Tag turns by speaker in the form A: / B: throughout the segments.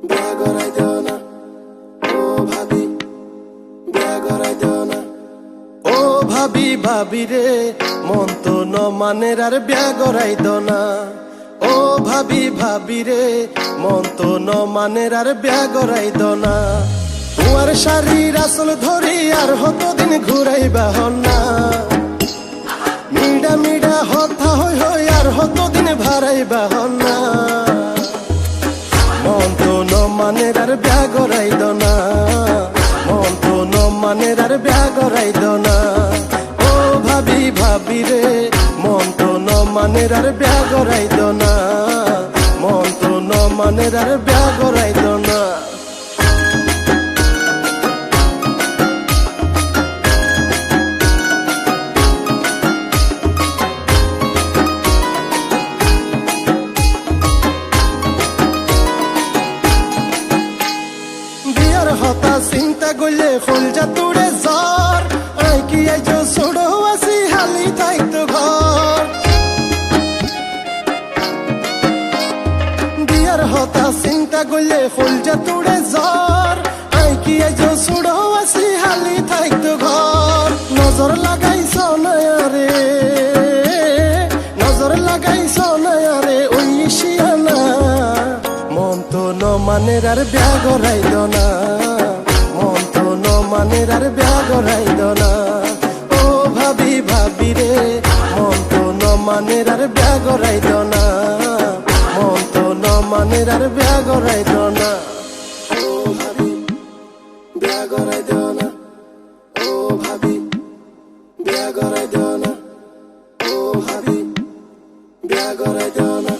A: বিয়া করাই দেও না, ও ভাবি বিয়া করাই দেও না। ও ভাবি ভাবি রে মন তো ন মানের আর বিয়া করাই দেও না। ও ভাবি ভাবি রে মন তো ন মানের আর বিয়া করাই দেও না। তোমার শাড়ির আসল ধরি আর হতদিন ঘুরাইবা হন না। মিডা মিডা হতা হই হই আর হতদিন ভারাইবা হন না। মন তো ন মানের আর বিয়া করাই দেও না। মন তো ন মানের আর বিয়া করাই দেও না। ও ভাবি ভাবি রে মন তো ন মানের আর বিয়া করাই দেও না। মন তো ন মানের আর বিয়া করাই দেও না। হতা চিন্তা করলে ফুল যা তুড়ে জ্বর আই কি আইজ ছোড়ো আসি হালি থাইতো ঘর। বিয়ার হতা চিন্তা করলে ফুল যা তুড়ে জ্বর আই কি আইজ ছোড়ো আসি হালি থাইতো ঘর। নজর লাগাইছ না রে, নজর লাগাইছ না রে ওই শিয়ানা। মন তো ন মানের আর বিয়া করাই দেও না। মন তো ন মানের আর বিয়া করাই দেও না। ও ভাবি ভাবি রে মন তো ন মানের আর বিয়া করাই দেও না। মন তো ন মানের আর বিয়া করাই দেও না। ও ভাবি বিয়া করাই দেও না। ও ভাবি বিয়া করাই দেও না। ও ভাবি বিয়া করাই দেও না।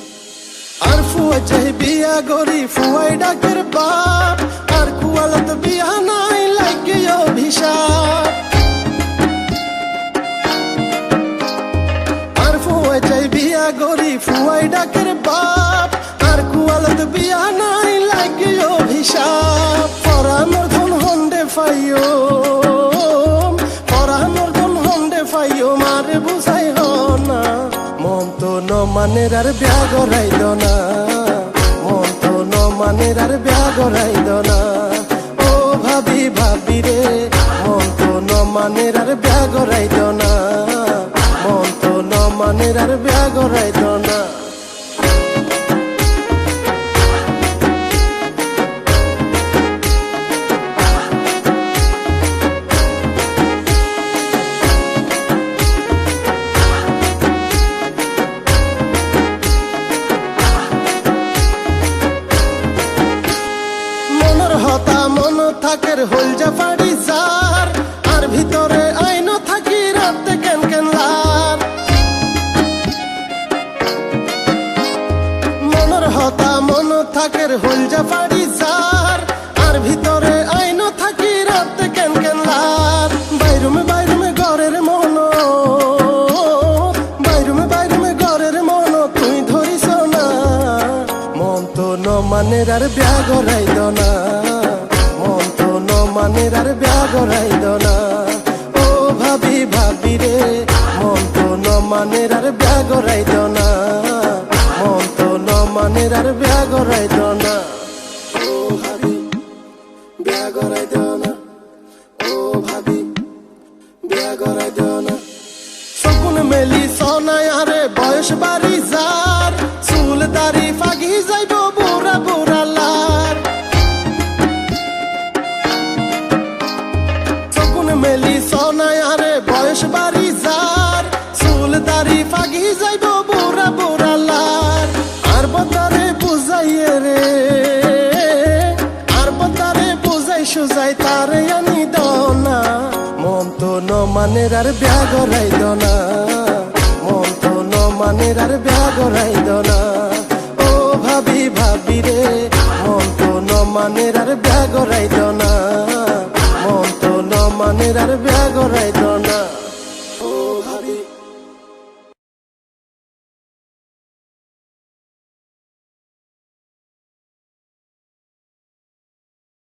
A: আর ফুয়া চাই বিয়া গরি ফুয়াই ডাকের বাপ আর কুয়ালত বিয়া নাই লাগে অভিশাপ। আর ফুয়া চাই বিয়া গরি ফুয়াই ডাকের বাপ আর কুয়ালত বিয়া নাই লাগে অভিশাপ। পরানোর ধন হন্ডে ফাইও, পরানোর ধন হন্ডে ফাইও মারে বুঝাই না। মন তো ন মানের আর বিয়া করাই দেও না। মন তো ন মানের আর বিয়া করাই দেও না। ও ভাবি ভাবি রে মন তো ন মানের আর বিয়া করাই দেও না। মন তো ন মানের আর বিয়া করাই দেও না। হতা মন থাকের হল যা ফাড়ি যার আর ভিতরে আইন থাকি রাতে কেন কেন লার। মনের হতা মন থাকের হল যা ফাড়ি যার আর ভিতরে আইন থাকি রাতে কেন কেন লার। বাইরুমে বাইরুমে ঘরের মন, বাইরুমে বাইরুমে ঘরের মন তুই ধরিস না। মন তো ন মানের আর বিয়া করাই দেও না। মন তো ন মানের আর বিয়া করাই দেও না। ও ভাবি ভাবি রে মন তো ন মানের আর বিয়া করাই দেও না। মন তো ন মানের আর বিয়া করাই দেও না। ও ভাবি বিয়া করাই দেও না। ও ভাবি বিয়া করাই দেও না। সকুন মেলি সোনায় আরে বয়স বাড়ি যার চুল দাড়ি ফাগি যাইব বুড়া বুড়া লার। সকুন মেলি সোনায় আরে বয়স বাড়ি যার চুল দাড়ি ফাগি যাইব বুড়া বুড়া লার। আর বতারে বুঝাইয়ে রে, আর বতারে বুঝাই সুজাই তারে আনি দাও না। মন তো ন মানের আর বিয়া করাই দেও না। মন তো ন মানের আর বিয়া করাই দেও না। ও ভাবি ভাবি রে মন তো ন মানের আর বিয়া করাই দেও না। মন তো ন মানের আর বিয়া করাই দেও না।